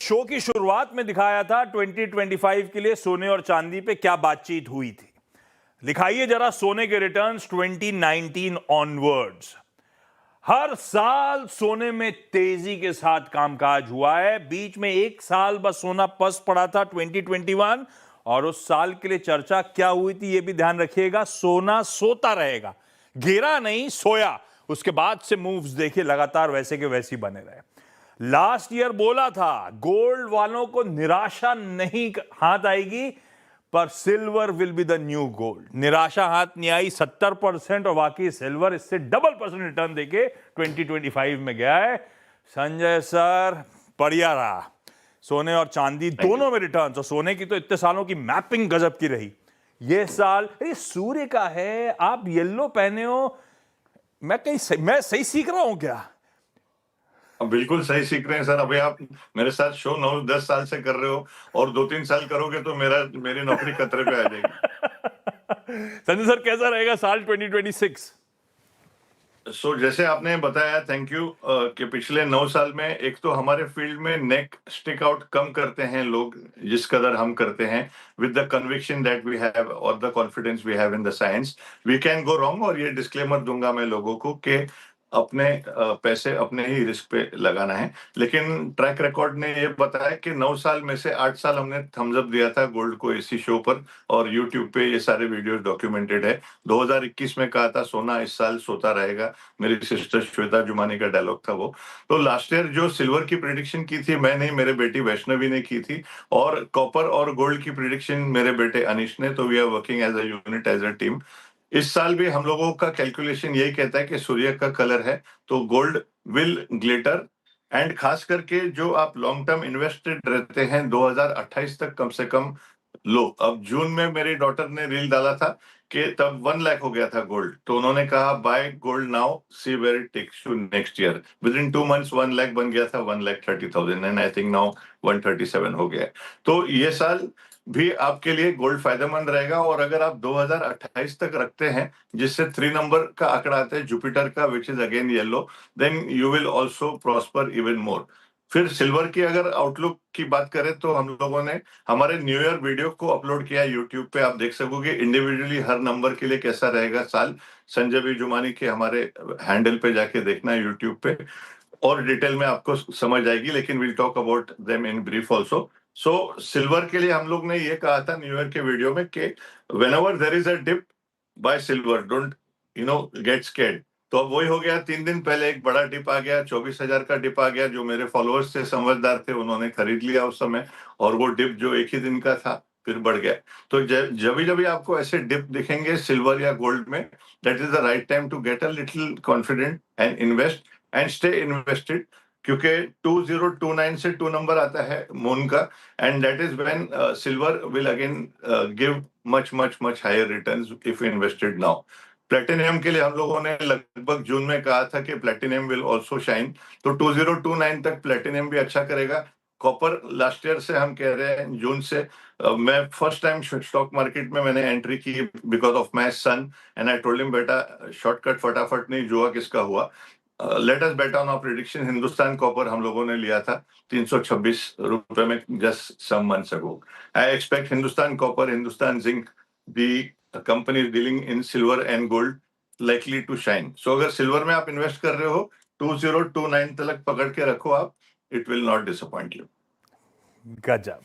Show की शुरुआत में दिखाया था 2025 के लिए सोने और चांदी पे क्या बातचीत हुई थी। दिखाइए जरा सोने के रिटर्न्स 2019 ऑनवर्ड्स। हर साल सोने में तेजी के साथ कामकाज हुआ है। बीच में एक साल बस सोना पस पड़ा था 2021, और उस साल के लिए चर्चा क्या हुई थी यह भी ध्यान रखिएगा। सोना सोता रहेगा, गिरा नहीं, सोया। उसके बाद से मूव्स देखिए लगातार वैसे के वैसे बने रहे। लास्ट ईयर बोला था गोल्ड वालों को निराशा नहीं हाथ आएगी, पर silver will be the new gold. निराशा हाथ नहीं आई, 70%, और बाकी सिल्वर इससे डबल % रिटर्न देके 2025 में गया है। संजय सर बढ़िया रहा, सोने और चांदी दोनों में रिटर्न। तो सोने की तो इतने सालों की मैपिंग गजब की रही। ये साल ये सूर्य का है, आप येलो पहने हो। मैं सही सीख रहा हूं क्या? बिल्कुल सही सीख रहे हैं सर। अभी आप मेरे साथ शो 9-10 साल से कर रहे हो और 2-3 साल करोगे तो मेरी नौकरी खतरे पे आ जाएगी। संजय सर कैसा रहेगा साल 2026? जैसे आपने बताया, थैंक यू, कि पिछले 9 साल में एक तो हमारे फील्ड में नेक स्टिक आउट कम करते हैं लोग, जिस कदर हम करते हैं, with the conviction that we have और the confidence we have in the science, we can go wrong. और ये डिस्क्लेमर दूंगा मैं लोगों को कि अपने पैसे अपने ही रिस्क पे लगाना है। लेकिन ट्रैक रिकॉर्ड ने ये बताया कि 9 साल में से 8 साल हमने थम्स अप दिया था गोल्ड को इसी शो पर, और यूट्यूब पे ये सारे वीडियोस डॉक्यूमेंटेड है। 2021 में कहा था सोना इस साल सोता रहेगा, मेरी सिस्टर श्वेता जुमानी का डायलॉग था वो। तो लास्ट ईयर जो सिल्वर की प्रिडिक्शन की थी मैं नहीं, मेरे बेटी वैष्णवी ने की थी, और कॉपर और गोल्ड की प्रिडिक्शन मेरे बेटे अनिश ने। तो we are working as a unit, as a team. इस साल भी हम लोगों का कैलकुलेशन यही कहता है कि सूर्य का कलर है तो गोल्ड विल ग्लिटर। एंड खास करके जो आप लॉन्ग टर्म इन्वेस्टेड रहते हैं 2028 तक कम से कम लो। अब जून में मेरी डॉटर ने रील डाला था कि तब 1 लाख हो गया था गोल्ड, तो उन्होंने कहा buy gold now, see where it takes you next year. Within 2 months 1 lakh बन गया था, 1,30,000, एंड आई थिंक नाउ 137 हो गया है। तो ये साल भी आपके लिए गोल्ड फायदेमंद रहेगा। और अगर आप 2028 तक रखते हैं, जिससे 3 नंबर का आंकड़ा आता है जुपिटर का, which is again yellow, then you will also prosper even more. फिर सिल्वर की अगर आउटलुक की बात करें तो हम लोगों ने हमारे न्यू ईयर वीडियो को अपलोड किया यूट्यूब पे। आप देख सकोगे इंडिविजुअली हर नंबर के लिए कैसा रहेगा साल। संजय वी जुमानी के हमारे हैंडल पे जाके देखना है यूट्यूब पे, और डिटेल में आपको समझ आएगी। लेकिन will talk about them in brief also. So silver के लिए हम लोग ने ये कहा था न्यू ईयर के वीडियो में कि whenever there is a dip buy silver, don't get scared. तो अब वही हो गया। 3 दिन पहले एक बड़ा डिप आ गया, 24,000 का डिप आ गया। जो मेरे फॉलोअर्स थे, समझदार थे, उन्होंने खरीद लिया उस समय, और वो डिप जो एक ही दिन का था फिर बढ़ गया। तो जब भी आपको ऐसे डिप दिखेंगे सिल्वर या गोल्ड में, that is the right time to get a little confident and invest and stay invested. क्योंकि 2029 से 2 नंबर आता है मून का, and that is when silver will again give much much much higher returns if invested now. Platinum के लिए हम लोगों ने लगभग जून में कहा था कि प्लेटिनियम विल ऑल्सो शाइन, तो 2029 तक प्लेटिनियम भी अच्छा करेगा। कॉपर लास्ट ईयर से हम कह रहे हैं जून से, मैं फर्स्ट टाइम स्टॉक मार्केट में मैंने एंट्री की because of my son, and I told him बेटा शॉर्टकट फटाफट नहीं, जुआ किसका हुआ। Let us bet on our prediction. Hindustan Copper हम लोगों ने लिया था 326 रुपए में just some months ago. I expect Hindustan Copper, Hindustan Zinc, the company dealing in silver and gold likely to shine. So अगर सिल्वर में आप इन्वेस्ट कर रहे हो 2029 तक पकड़ के रखो आप, it will not disappoint you. गजब।